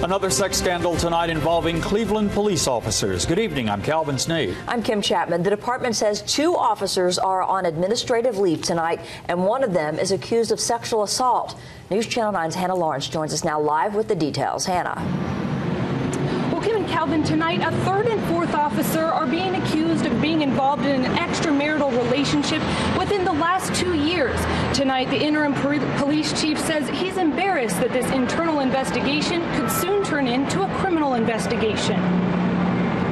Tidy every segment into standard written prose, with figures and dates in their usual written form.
Another sex scandal tonight involving Cleveland police officers. Good evening, I'm Calvin Sneed. I'm Kim Chapman. The department says 2 officers are on administrative leave tonight, and one of them is accused of sexual assault. News Channel 9's Hannah Lawrence joins us now live with the details. Hannah. Well, Kim and Calvin, tonight a 3rd and 4th officer are being accused of being involved in an extramarital relationship within the last 2 years. Tonight, the interim police chief says he's embarrassed that this internal investigation could soon turn into a criminal investigation.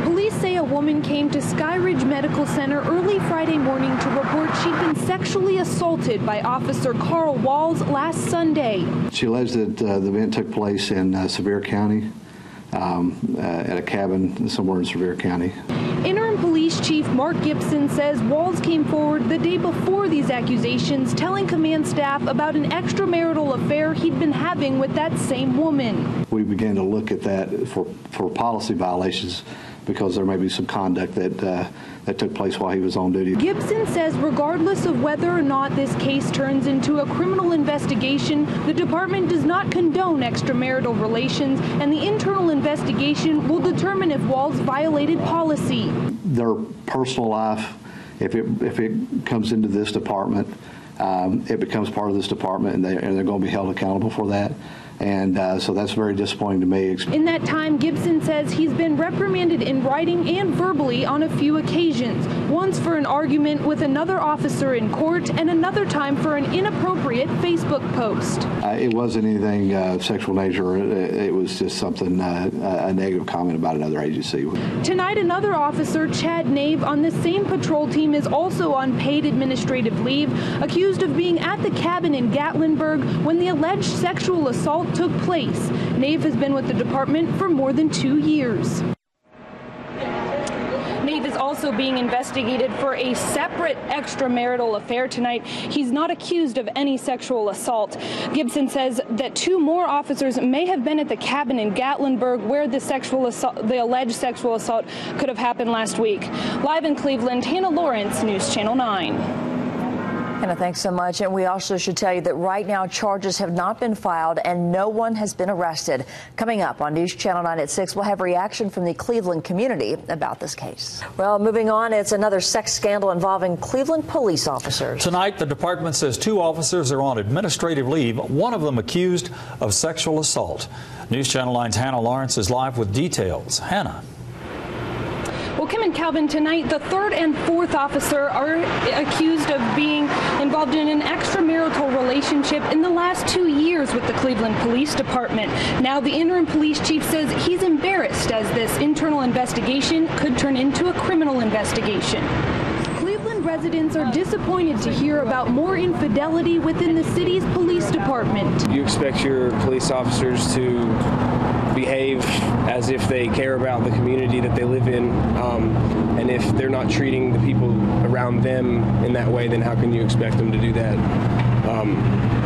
Police say a woman came to Skyridge Medical Center early Friday morning to report she'd been sexually assaulted by Officer Carl Walls last Sunday. She alleged that the event took place in Sevier County, at a cabin somewhere in Sevier County. Interim Police Chief Mark Gibson says Walls came forward the day before these accusations, telling command staff about an extramarital affair he'd been having with that same woman. We began to look at that for policy violations because there may be some conduct that took place while he was on duty. Gibson says regardless of whether or not this case turns into a criminal investigation, the department does not condone extramarital relations, and the internal investigation will determine if Walls violated policy. Their personal life, if it comes into this department, it becomes part of this department, and they're going to be held accountable for that. And so that's very disappointing to me. In that time, Gibson says he's been reprimanded in writing and verbally on a few occasions, once for an argument with another officer in court and another time for an inappropriate Facebook post. It wasn't anything sexual nature. It was just something, a negative comment about another agency. Tonight, another officer, Chad Nave, on the same patrol team is also on paid administrative leave, accused of being at the cabin in Gatlinberg when the alleged sexual assault took place. Nave has been with the department for more than 2 years. Nave is also being investigated for a separate extramarital affair tonight. He's not accused of any sexual assault. Gibson says that 2 more officers may have been at the cabin in Gatlinberg where the alleged sexual assault could have happened last week. Live in Cleveland, Hannah Lawrence, News Channel 9. Hannah, thanks so much. And we also should tell you that right now charges have not been filed and no one has been arrested. Coming up on News Channel 9 at 6, we'll have reaction from the Cleveland community about this case. Well, moving on, it's another sex scandal involving Cleveland police officers. Tonight, the department says 2 officers are on administrative leave, one of them accused of sexual assault. News Channel 9's Hannah Lawrence is live with details. Hannah. Well, Kim and Calvin, tonight the 3rd and 4th officer are accused of being involved in an extramarital relationship in the last 2 years with the Cleveland Police Department. Now the interim police chief says he's embarrassed as this internal investigation could turn into a criminal investigation. Cleveland residents are disappointed to hear about more infidelity within the city's police department. You expect your police officers to behave as if they care about the community that they live in, and if they're not treating the people around them in that way, then how can you expect them to do that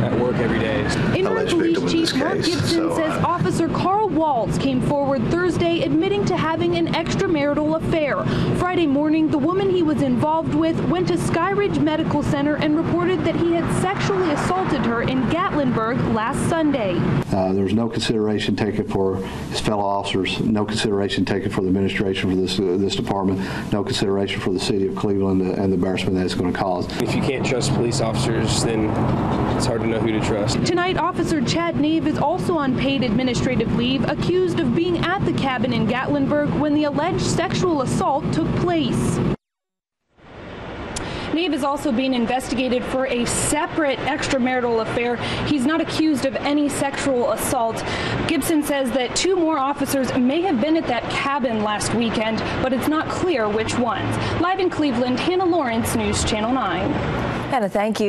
at work every day? Interim Police Chief Mark Gibson says Officer Carl Walls came forward Thursday admitting to having an extramarital affair. Friday morning, the woman he was involved with went to Skyridge Medical Center and reported that he had sexually assaulted her in Gatlinberg last Sunday. There was no consideration taken for his fellow officers, no consideration taken for the administration for this department, no consideration for the city of Cleveland and the embarrassment that it's going to cause. If you can't trust police officers, then it's hard to know who to trust. Tonight, Officer Chad Nave is also on paid administrative leave, accused of being at the cabin in Gatlinberg when the alleged sexual assault took place. Nave is also being investigated for a separate extramarital affair. He's not accused of any sexual assault. Gibson says that 2 more officers may have been at that cabin last weekend, but it's not clear which ones. Live in Cleveland, Hannah Lawrence, News Channel 9. Hannah, thank you.